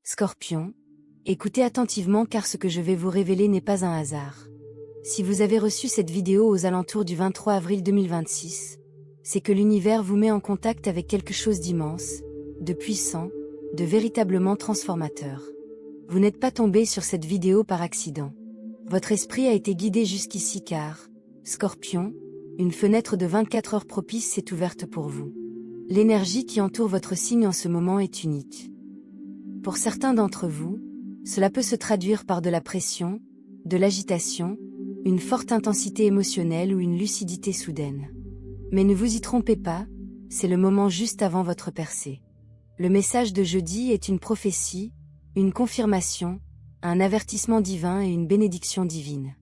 Scorpion, écoutez attentivement car ce que je vais vous révéler n'est pas un hasard. Si vous avez reçu cette vidéo aux alentours du 23 avril 2026, c'est que l'univers vous met en contact avec quelque chose d'immense, de puissant, de véritablement transformateur. Vous n'êtes pas tombé sur cette vidéo par accident. Votre esprit a été guidé jusqu'ici car, Scorpion, une fenêtre de 24 heures propice s'est ouverte pour vous. L'énergie qui entoure votre signe en ce moment est unique. Pour certains d'entre vous, cela peut se traduire par de la pression, de l'agitation, une forte intensité émotionnelle ou une lucidité soudaine. Mais ne vous y trompez pas, c'est le moment juste avant votre percée. Le message de jeudi est une prophétie, une confirmation, un avertissement divin et une bénédiction divine.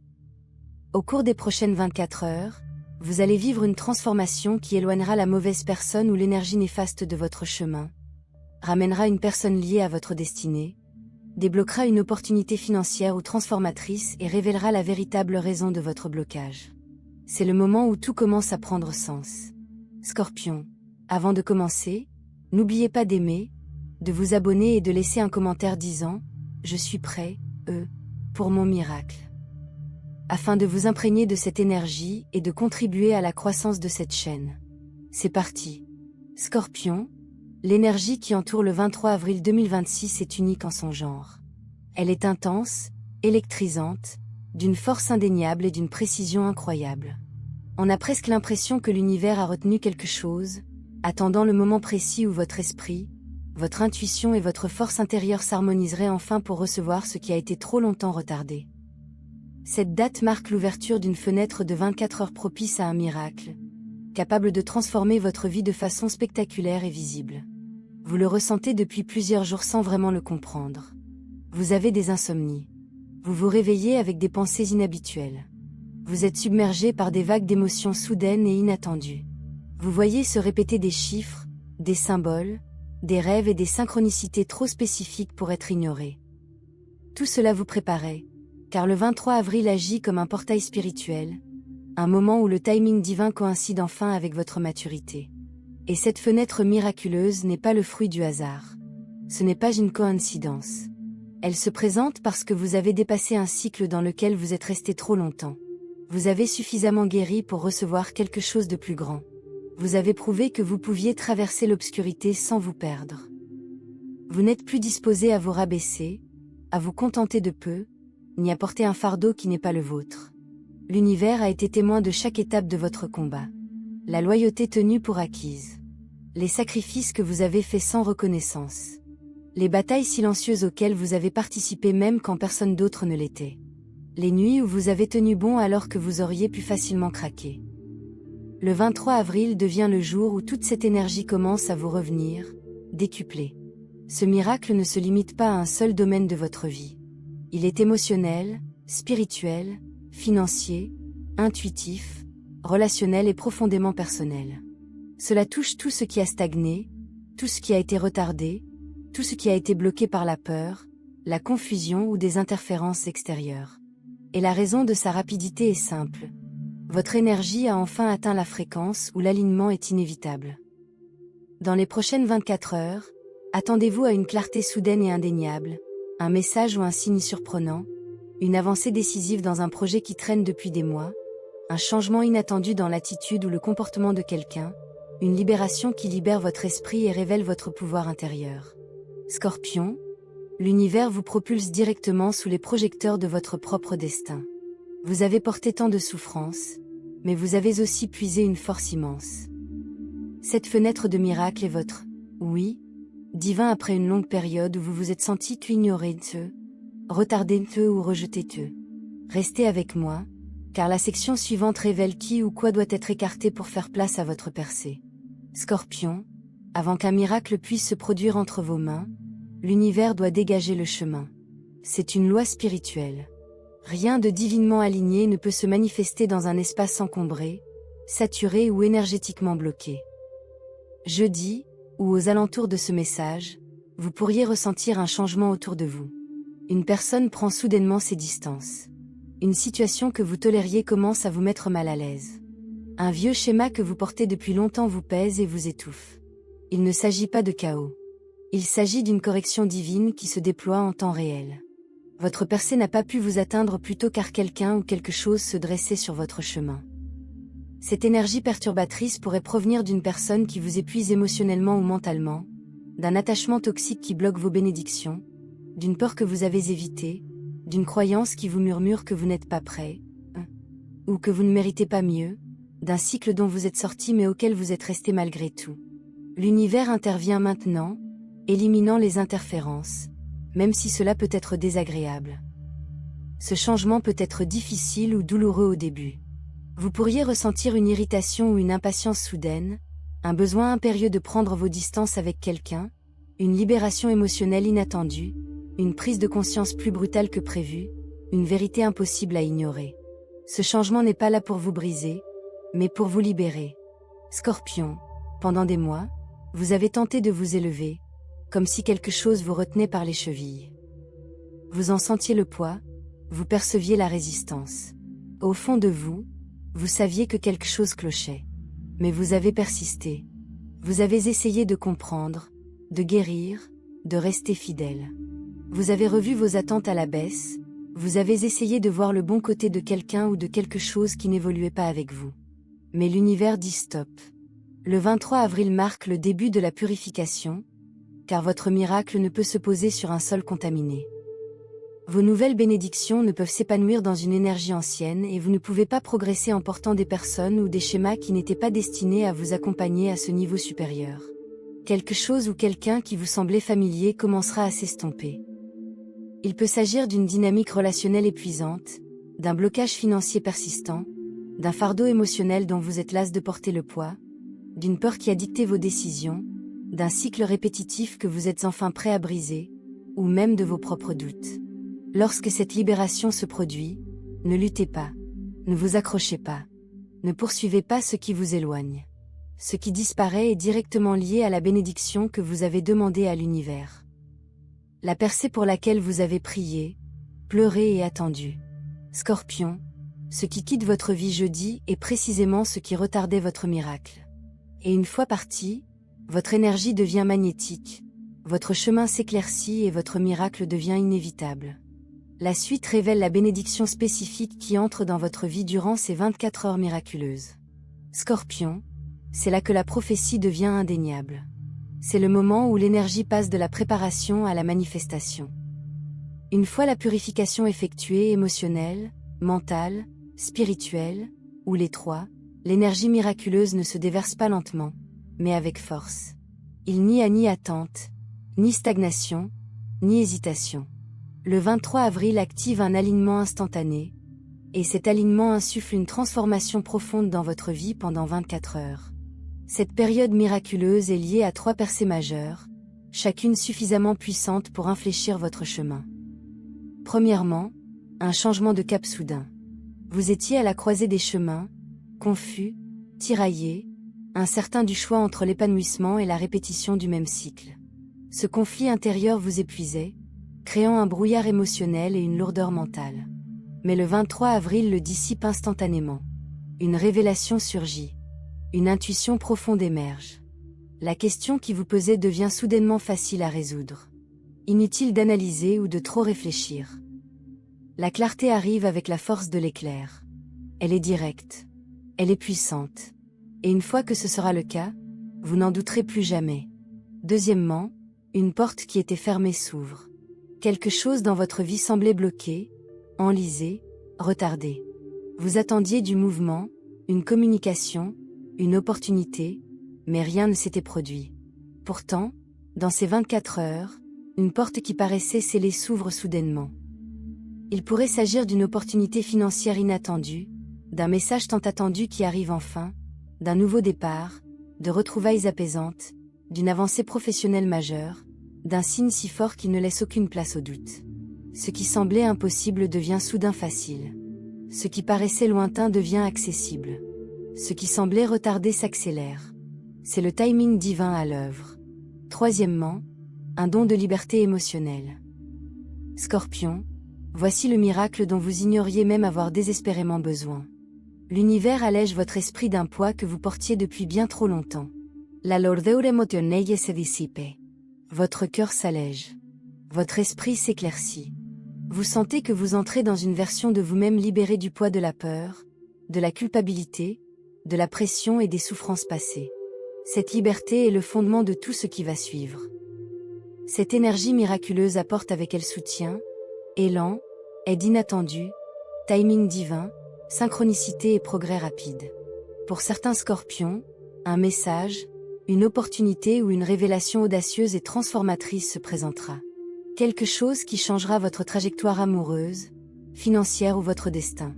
Au cours des prochaines 24 heures, vous allez vivre une transformation qui éloignera la mauvaise personne ou l'énergie néfaste de votre chemin, ramènera une personne liée à votre destinée, débloquera une opportunité financière ou transformatrice et révélera la véritable raison de votre blocage. C'est le moment où tout commence à prendre sens. Scorpion, avant de commencer, n'oubliez pas d'aimer, de vous abonner et de laisser un commentaire disant « Je suis prêt, pour mon miracle », afin de vous imprégner de cette énergie et de contribuer à la croissance de cette chaîne. C'est parti. Scorpion, l'énergie qui entoure le 23 avril 2026 est unique en son genre. Elle est intense, électrisante, d'une force indéniable et d'une précision incroyable. On a presque l'impression que l'univers a retenu quelque chose, attendant le moment précis où votre esprit, votre intuition et votre force intérieure s'harmoniseraient enfin pour recevoir ce qui a été trop longtemps retardé. Cette date marque l'ouverture d'une fenêtre de 24 heures propice à un miracle, capable de transformer votre vie de façon spectaculaire et visible. Vous le ressentez depuis plusieurs jours sans vraiment le comprendre. Vous avez des insomnies. Vous vous réveillez avec des pensées inhabituelles. Vous êtes submergé par des vagues d'émotions soudaines et inattendues. Vous voyez se répéter des chiffres, des symboles, des rêves et des synchronicités trop spécifiques pour être ignorés. Tout cela vous préparait, car le 23 avril agit comme un portail spirituel, un moment où le timing divin coïncide enfin avec votre maturité. Et cette fenêtre miraculeuse n'est pas le fruit du hasard. Ce n'est pas une coïncidence. Elle se présente parce que vous avez dépassé un cycle dans lequel vous êtes resté trop longtemps. Vous avez suffisamment guéri pour recevoir quelque chose de plus grand. Vous avez prouvé que vous pouviez traverser l'obscurité sans vous perdre. Vous n'êtes plus disposé à vous rabaisser, à vous contenter de peu, ni à porter un fardeau qui n'est pas le vôtre. L'univers a été témoin de chaque étape de votre combat. La loyauté tenue pour acquise. Les sacrifices que vous avez faits sans reconnaissance. Les batailles silencieuses auxquelles vous avez participé même quand personne d'autre ne l'était. Les nuits où vous avez tenu bon alors que vous auriez pu facilement craquer. Le 23 avril devient le jour où toute cette énergie commence à vous revenir, décuplée. Ce miracle ne se limite pas à un seul domaine de votre vie. Il est émotionnel, spirituel, financier, intuitif, relationnel et profondément personnel. Cela touche tout ce qui a stagné, tout ce qui a été retardé, tout ce qui a été bloqué par la peur, la confusion ou des interférences extérieures. Et la raison de sa rapidité est simple. Votre énergie a enfin atteint la fréquence où l'alignement est inévitable. Dans les prochaines 24 heures, attendez-vous à une clarté soudaine et indéniable, un message ou un signe surprenant, une avancée décisive dans un projet qui traîne depuis des mois, un changement inattendu dans l'attitude ou le comportement de quelqu'un, une libération qui libère votre esprit et révèle votre pouvoir intérieur. Scorpion, l'univers vous propulse directement sous les projecteurs de votre propre destin. Vous avez porté tant de souffrances, mais vous avez aussi puisé une force immense. Cette fenêtre de miracle est votre « oui » divin après une longue période où vous vous êtes senti ignoré, retardé ou rejeté. Restez avec moi, car la section suivante révèle qui ou quoi doit être écarté pour faire place à votre percée. Scorpion, avant qu'un miracle puisse se produire entre vos mains, l'univers doit dégager le chemin. C'est une loi spirituelle. Rien de divinement aligné ne peut se manifester dans un espace encombré, saturé ou énergétiquement bloqué. Jeudi, ou aux alentours de ce message, vous pourriez ressentir un changement autour de vous. Une personne prend soudainement ses distances. Une situation que vous tolériez commence à vous mettre mal à l'aise. Un vieux schéma que vous portez depuis longtemps vous pèse et vous étouffe. Il ne s'agit pas de chaos. Il s'agit d'une correction divine qui se déploie en temps réel. Votre percée n'a pas pu vous atteindre plus tôt car quelqu'un ou quelque chose se dressait sur votre chemin. Cette énergie perturbatrice pourrait provenir d'une personne qui vous épuise émotionnellement ou mentalement, d'un attachement toxique qui bloque vos bénédictions, d'une peur que vous avez évitée, d'une croyance qui vous murmure que vous n'êtes pas prêt, ou que vous ne méritez pas mieux, d'un cycle dont vous êtes sorti mais auquel vous êtes resté malgré tout. L'univers intervient maintenant, éliminant les interférences, même si cela peut être désagréable. Ce changement peut être difficile ou douloureux au début. Vous pourriez ressentir une irritation ou une impatience soudaine, un besoin impérieux de prendre vos distances avec quelqu'un, une libération émotionnelle inattendue, une prise de conscience plus brutale que prévu, une vérité impossible à ignorer. Ce changement n'est pas là pour vous briser, mais pour vous libérer. Scorpion, pendant des mois, vous avez tenté de vous élever, comme si quelque chose vous retenait par les chevilles. Vous en sentiez le poids, vous perceviez la résistance. Au fond de vous, vous saviez que quelque chose clochait. Mais vous avez persisté. Vous avez essayé de comprendre, de guérir, de rester fidèle. Vous avez revu vos attentes à la baisse, vous avez essayé de voir le bon côté de quelqu'un ou de quelque chose qui n'évoluait pas avec vous. Mais l'univers dit stop. Le 23 avril marque le début de la purification, car votre miracle ne peut se poser sur un sol contaminé. Vos nouvelles bénédictions ne peuvent s'épanouir dans une énergie ancienne et vous ne pouvez pas progresser en portant des personnes ou des schémas qui n'étaient pas destinés à vous accompagner à ce niveau supérieur. Quelque chose ou quelqu'un qui vous semblait familier commencera à s'estomper. Il peut s'agir d'une dynamique relationnelle épuisante, d'un blocage financier persistant, d'un fardeau émotionnel dont vous êtes las de porter le poids, d'une peur qui a dicté vos décisions, d'un cycle répétitif que vous êtes enfin prêt à briser, ou même de vos propres doutes. Lorsque cette libération se produit, ne luttez pas, ne vous accrochez pas, ne poursuivez pas ce qui vous éloigne. Ce qui disparaît est directement lié à la bénédiction que vous avez demandée à l'univers. La percée pour laquelle vous avez prié, pleuré et attendu. Scorpion, ce qui quitte votre vie jeudi est précisément ce qui retardait votre miracle. Et une fois parti, votre énergie devient magnétique, votre chemin s'éclaircit et votre miracle devient inévitable. La suite révèle la bénédiction spécifique qui entre dans votre vie durant ces 24 heures miraculeuses. Scorpion, c'est là que la prophétie devient indéniable. C'est le moment où l'énergie passe de la préparation à la manifestation. Une fois la purification effectuée, émotionnelle, mentale, spirituelle, ou les trois, l'énergie miraculeuse ne se déverse pas lentement, mais avec force. Il n'y a ni attente, ni stagnation, ni hésitation. Le 23 avril active un alignement instantané, et cet alignement insuffle une transformation profonde dans votre vie pendant 24 heures. Cette période miraculeuse est liée à 3 percées majeures, chacune suffisamment puissante pour infléchir votre chemin. Premièrement, un changement de cap soudain. Vous étiez à la croisée des chemins, confus, tiraillé, incertain du choix entre l'épanouissement et la répétition du même cycle. Ce conflit intérieur vous épuisait, créant un brouillard émotionnel et une lourdeur mentale. Mais le 23 avril le dissipe instantanément. Une révélation surgit. Une intuition profonde émerge. La question qui vous pesait devient soudainement facile à résoudre. Inutile d'analyser ou de trop réfléchir. La clarté arrive avec la force de l'éclair. Elle est directe. Elle est puissante. Et une fois que ce sera le cas, vous n'en douterez plus jamais. Deuxièmement, une porte qui était fermée s'ouvre. Quelque chose dans votre vie semblait bloqué, enlisé, retardé. Vous attendiez du mouvement, une communication, une opportunité, mais rien ne s'était produit. Pourtant, dans ces 24 heures, une porte qui paraissait scellée s'ouvre soudainement. Il pourrait s'agir d'une opportunité financière inattendue, d'un message tant attendu qui arrive enfin, d'un nouveau départ, de retrouvailles apaisantes, d'une avancée professionnelle majeure, d'un signe si fort qu'il ne laisse aucune place au doute. Ce qui semblait impossible devient soudain facile. Ce qui paraissait lointain devient accessible. Ce qui semblait retardé s'accélère. C'est le timing divin à l'œuvre. Troisièmement, un don de liberté émotionnelle. Scorpion, voici le miracle dont vous ignoriez même avoir désespérément besoin. L'univers allège votre esprit d'un poids que vous portiez depuis bien trop longtemps. La lourdeur émotionnelle se dissipe. Votre cœur s'allège. Votre esprit s'éclaircit. Vous sentez que vous entrez dans une version de vous-même libérée du poids de la peur, de la culpabilité, de la pression et des souffrances passées. Cette liberté est le fondement de tout ce qui va suivre. Cette énergie miraculeuse apporte avec elle soutien, élan, aide inattendue, timing divin, synchronicité et progrès rapide. Pour certains scorpions, un message, une opportunité ou une révélation audacieuse et transformatrice se présentera. Quelque chose qui changera votre trajectoire amoureuse, financière ou votre destin.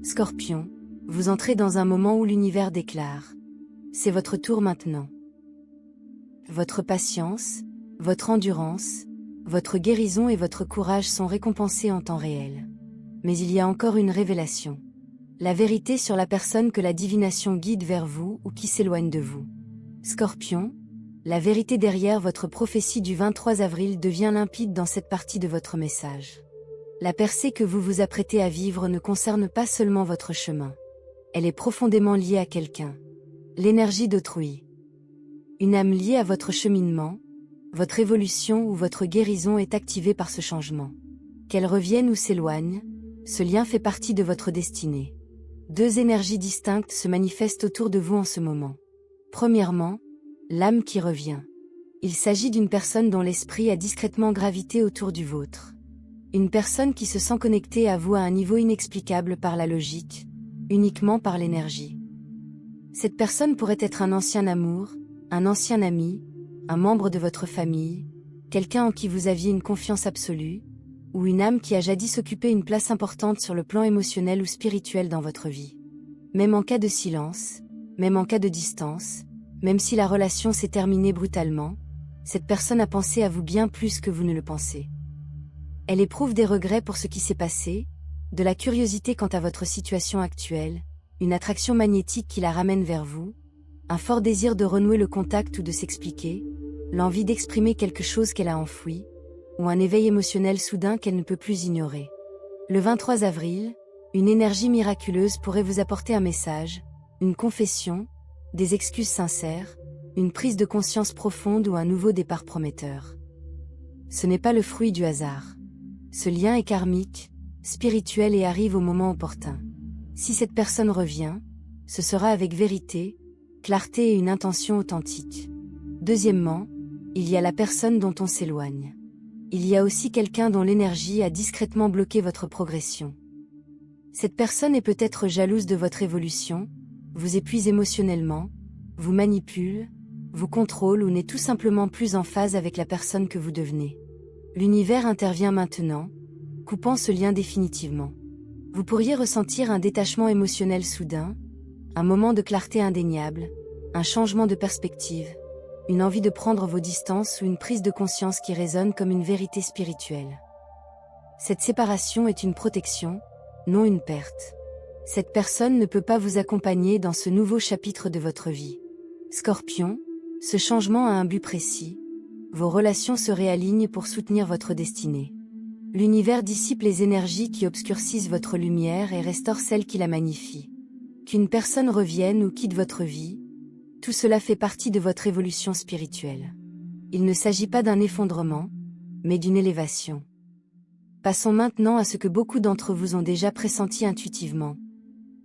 Scorpion, vous entrez dans un moment où l'univers déclare. C'est votre tour maintenant. Votre patience, votre endurance, votre guérison et votre courage sont récompensés en temps réel. Mais il y a encore une révélation. La vérité sur la personne que la divination guide vers vous ou qui s'éloigne de vous. Scorpion, la vérité derrière votre prophétie du 23 avril devient limpide dans cette partie de votre message. La percée que vous vous apprêtez à vivre ne concerne pas seulement votre chemin. Elle est profondément liée à quelqu'un. L'énergie d'autrui. Une âme liée à votre cheminement, votre évolution ou votre guérison est activée par ce changement. Qu'elle revienne ou s'éloigne, ce lien fait partie de votre destinée. Deux énergies distinctes se manifestent autour de vous en ce moment. Premièrement, l'âme qui revient. Il s'agit d'une personne dont l'esprit a discrètement gravité autour du vôtre. Une personne qui se sent connectée à vous à un niveau inexplicable par la logique, uniquement par l'énergie. Cette personne pourrait être un ancien amour, un ancien ami, un membre de votre famille, quelqu'un en qui vous aviez une confiance absolue, ou une âme qui a jadis occupé une place importante sur le plan émotionnel ou spirituel dans votre vie. Même en cas de silence, même en cas de distance, même si la relation s'est terminée brutalement, cette personne a pensé à vous bien plus que vous ne le pensez. Elle éprouve des regrets pour ce qui s'est passé, de la curiosité quant à votre situation actuelle, une attraction magnétique qui la ramène vers vous, un fort désir de renouer le contact ou de s'expliquer, l'envie d'exprimer quelque chose qu'elle a enfoui, ou un éveil émotionnel soudain qu'elle ne peut plus ignorer. Le 23 avril, une énergie miraculeuse pourrait vous apporter un message, une confession, des excuses sincères, une prise de conscience profonde ou un nouveau départ prometteur. Ce n'est pas le fruit du hasard. Ce lien est karmique, spirituel et arrive au moment opportun. Si cette personne revient, ce sera avec vérité, clarté et une intention authentique. Deuxièmement, il y a la personne dont on s'éloigne. Il y a aussi quelqu'un dont l'énergie a discrètement bloqué votre progression. Cette personne est peut-être jalouse de votre évolution, vous épuise émotionnellement, vous manipule, vous contrôle ou n'est tout simplement plus en phase avec la personne que vous devenez. L'univers intervient maintenant, coupant ce lien définitivement. Vous pourriez ressentir un détachement émotionnel soudain, un moment de clarté indéniable, un changement de perspective, une envie de prendre vos distances ou une prise de conscience qui résonne comme une vérité spirituelle. Cette séparation est une protection, non une perte. Cette personne ne peut pas vous accompagner dans ce nouveau chapitre de votre vie. Scorpion, ce changement a un but précis. Vos relations se réalignent pour soutenir votre destinée. L'univers dissipe les énergies qui obscurcissent votre lumière et restaure celles qui la magnifient. Qu'une personne revienne ou quitte votre vie, tout cela fait partie de votre évolution spirituelle. Il ne s'agit pas d'un effondrement, mais d'une élévation. Passons maintenant à ce que beaucoup d'entre vous ont déjà pressenti intuitivement.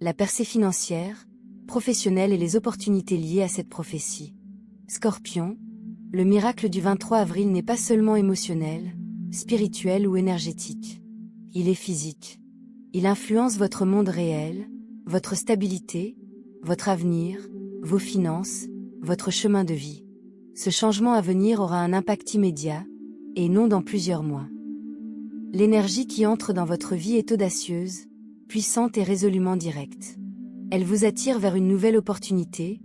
La percée financière, professionnelle et les opportunités liées à cette prophétie. Scorpion, le miracle du 23 avril n'est pas seulement émotionnel, spirituel ou énergétique. Il est physique. Il influence votre monde réel, votre stabilité, votre avenir, vos finances, votre chemin de vie. Ce changement à venir aura un impact immédiat, et non dans plusieurs mois. L'énergie qui entre dans votre vie est audacieuse, puissante et résolument directe. Elle vous attire vers une nouvelle opportunité,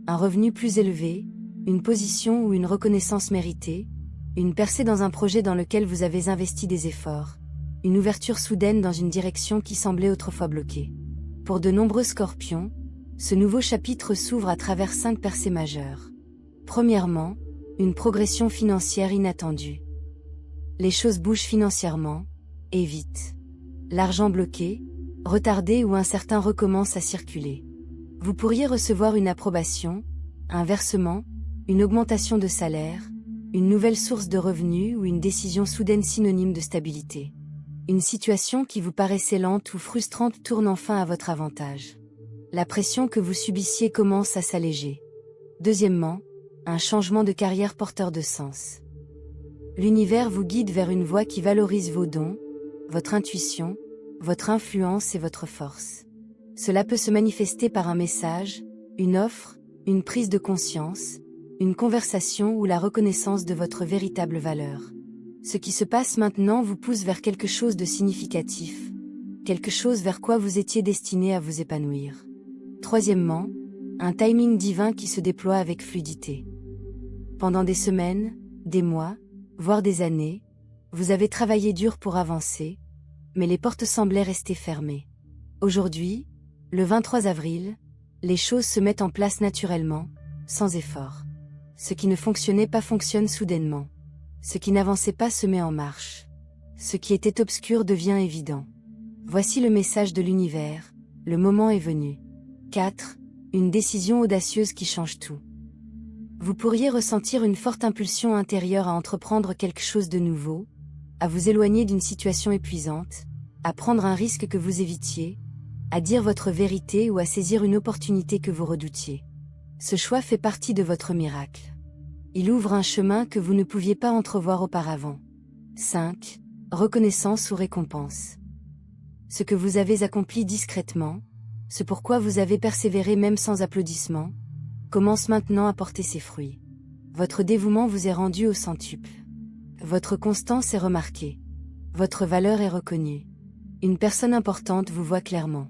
un revenu plus élevé, une position ou une reconnaissance méritée, une percée dans un projet dans lequel vous avez investi des efforts, une ouverture soudaine dans une direction qui semblait autrefois bloquée. Pour de nombreux scorpions, ce nouveau chapitre s'ouvre à travers 5 percées majeures. Premièrement, une progression financière inattendue. Les choses bougent financièrement, et vite. L'argent bloqué, retardé ou incertain recommence à circuler. Vous pourriez recevoir une approbation, un versement, une augmentation de salaire, une nouvelle source de revenus ou une décision soudaine synonyme de stabilité. Une situation qui vous paraissait lente ou frustrante tourne enfin à votre avantage. La pression que vous subissiez commence à s'alléger. Deuxièmement, un changement de carrière porteur de sens. L'univers vous guide vers une voie qui valorise vos dons, votre intuition, votre influence et votre force. Cela peut se manifester par un message, une offre, une prise de conscience, une conversation ou la reconnaissance de votre véritable valeur. Ce qui se passe maintenant vous pousse vers quelque chose de significatif, quelque chose vers quoi vous étiez destiné à vous épanouir. Troisièmement, un timing divin qui se déploie avec fluidité. Pendant des semaines, des mois, voire des années, vous avez travaillé dur pour avancer, mais les portes semblaient rester fermées. Aujourd'hui, le 23 avril, les choses se mettent en place naturellement, sans effort. Ce qui ne fonctionnait pas fonctionne soudainement. Ce qui n'avançait pas se met en marche. Ce qui était obscur devient évident. Voici le message de l'univers, le moment est venu. 4. Une décision audacieuse qui change tout. Vous pourriez ressentir une forte impulsion intérieure à entreprendre quelque chose de nouveau, à vous éloigner d'une situation épuisante, à prendre un risque que vous évitiez, à dire votre vérité ou à saisir une opportunité que vous redoutiez. Ce choix fait partie de votre miracle. Il ouvre un chemin que vous ne pouviez pas entrevoir auparavant. 5. Reconnaissance ou récompense. Ce que vous avez accompli discrètement, ce pourquoi vous avez persévéré même sans applaudissements, commence maintenant à porter ses fruits. Votre dévouement vous est rendu au centuple. Votre constance est remarquée. Votre valeur est reconnue. Une personne importante vous voit clairement.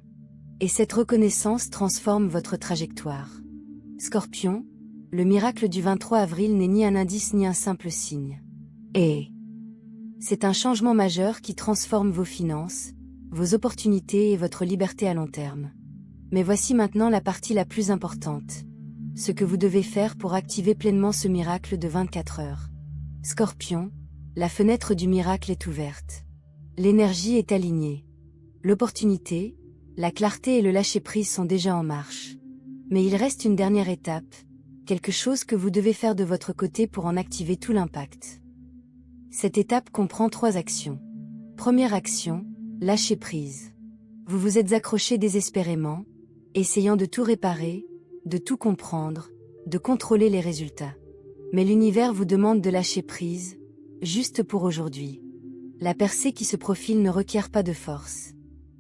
Et cette reconnaissance transforme votre trajectoire. Scorpion, le miracle du 23 avril n'est ni un indice ni un simple signe. Et c'est un changement majeur qui transforme vos finances, vos opportunités et votre liberté à long terme. Mais voici maintenant la partie la plus importante. Ce que vous devez faire pour activer pleinement ce miracle de 24 heures. Scorpion, la fenêtre du miracle est ouverte. L'énergie est alignée. L'opportunité, la clarté et le lâcher-prise sont déjà en marche. Mais il reste une dernière étape, quelque chose que vous devez faire de votre côté pour en activer tout l'impact. Cette étape comprend 3 actions. Première action, lâcher prise. Vous vous êtes accroché désespérément, essayant de tout réparer, de tout comprendre, de contrôler les résultats. Mais l'univers vous demande de lâcher prise, juste pour aujourd'hui. La percée qui se profile ne requiert pas de force.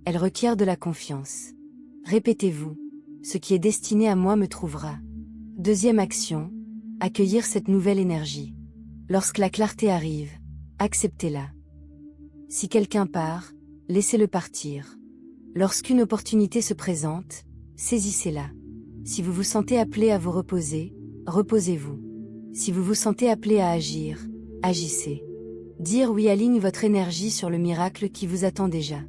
Elle requiert de la confiance. Répétez-vous, ce qui est destiné à moi me trouvera. Deuxième action, accueillir cette nouvelle énergie. Lorsque la clarté arrive, acceptez-la. Si quelqu'un part, laissez-le partir. Lorsqu'une opportunité se présente, saisissez-la. Si vous vous sentez appelé à vous reposer, reposez-vous. Si vous vous sentez appelé à agir, agissez. Dire oui aligne votre énergie sur le miracle qui vous attend déjà.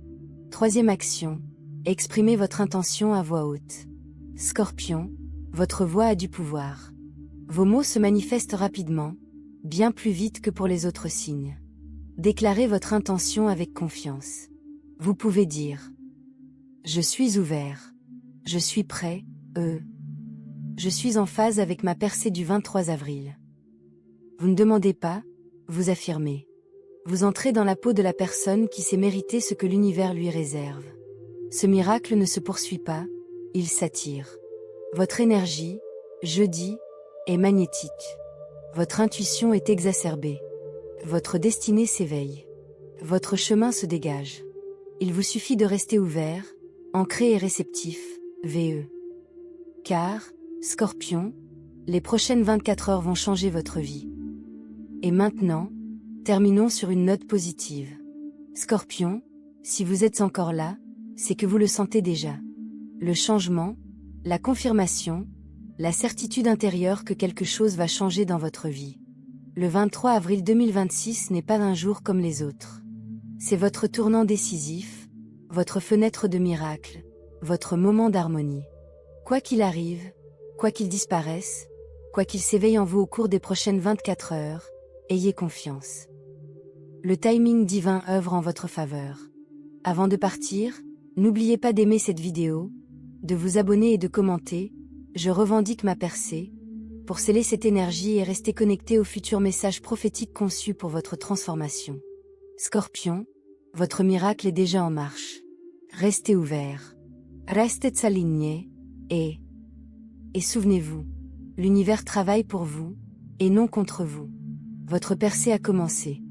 Troisième action, exprimez votre intention à voix haute. Scorpion, votre voix a du pouvoir. Vos mots se manifestent rapidement, bien plus vite que pour les autres signes. Déclarez votre intention avec confiance. Vous pouvez dire « Je suis ouvert. Je suis prêt, je suis en phase avec ma percée du 23 avril. » Vous ne demandez pas, vous affirmez. Vous entrez dans la peau de la personne qui sait mériter ce que l'univers lui réserve. Ce miracle ne se poursuit pas, il s'attire. Votre énergie, jeudi, est magnétique. Votre intuition est exacerbée. Votre destinée s'éveille. Votre chemin se dégage. Il vous suffit de rester ouvert, ancré et réceptif, VE. Car, Scorpion, les prochaines 24 heures vont changer votre vie. Et maintenant, terminons sur une note positive. Scorpion, si vous êtes encore là, c'est que vous le sentez déjà. Le changement, la confirmation, la certitude intérieure que quelque chose va changer dans votre vie. Le 23 avril 2026 n'est pas un jour comme les autres. C'est votre tournant décisif, votre fenêtre de miracle, votre moment d'harmonie. Quoi qu'il arrive, quoi qu'il disparaisse, quoi qu'il s'éveille en vous au cours des prochaines 24 heures, ayez confiance. Le timing divin œuvre en votre faveur. Avant de partir, n'oubliez pas d'aimer cette vidéo, de vous abonner et de commenter. Je revendique ma percée, pour sceller cette énergie et rester connecté au futur message prophétique conçu pour votre transformation. Scorpion, votre miracle est déjà en marche. Restez ouvert. Restez aligné, et souvenez-vous, l'univers travaille pour vous, et non contre vous. Votre percée a commencé.